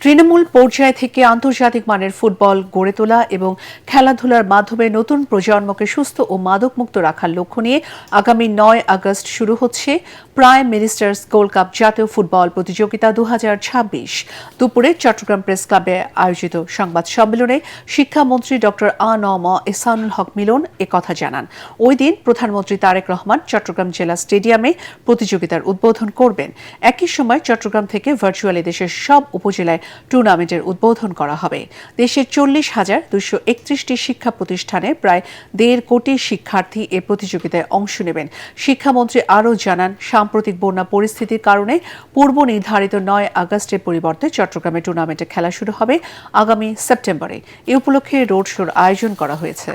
তৃণমূল পর্যায় থেকে আন্তর্জাতিক মানের ফুটবল গড়ে তোলা এবং খেলাধুলার মাধ্যমে নতুন প্রজন্মকে সুস্থ ও মাদকমুক্ত রাখার লক্ষ্য নিয়ে আগামী ৯ আগস্ট শুরু হচ্ছে প্রাইম মিনিস্টার্স গোল্ড কাপ জাতীয় ফুটবল প্রতিযোগিতা ২০২৬। দুপুরে চট্টগ্রাম প্রেস ক্লাবে আয়োজিত সংবাদ সম্মেলনে শিক্ষামন্ত্রী ডক্টর আ.ন.ম এহসানুল হক মিলন একথা জানান। ওই দিন প্রধানমন্ত্রী তারেক রহমান চট্টগ্রাম জেলা স্টেডিয়ামে প্রতিযোগিতার উদ্বোধন করবেন। একই সময় চট্টগ্রাম থেকে ভার্চুয়ালি দেশের সব উপজেলায় টুর্নামেন্টের উদ্বোধন করা হবে। দেশের ৪০,২৩১টি শিক্ষা প্রতিষ্ঠানে প্রায় ১.৫ কোটি শিক্ষার্থী এ প্রতিযোগিতায় অংশ নেবেন। শিক্ষামন্ত্রী আরও জানান, সাম্প্রতিক বন্যা পরিস্থিতির কারণে পূর্ব নির্ধারিত ৯ আগস্টের পরিবর্তে চট্টগ্রামে টুর্নামেন্টে খেলা শুরু হবে আগামী সেপ্টেম্বরে। এ উপলক্ষে রোড শোর আয়োজন করা হয়েছে।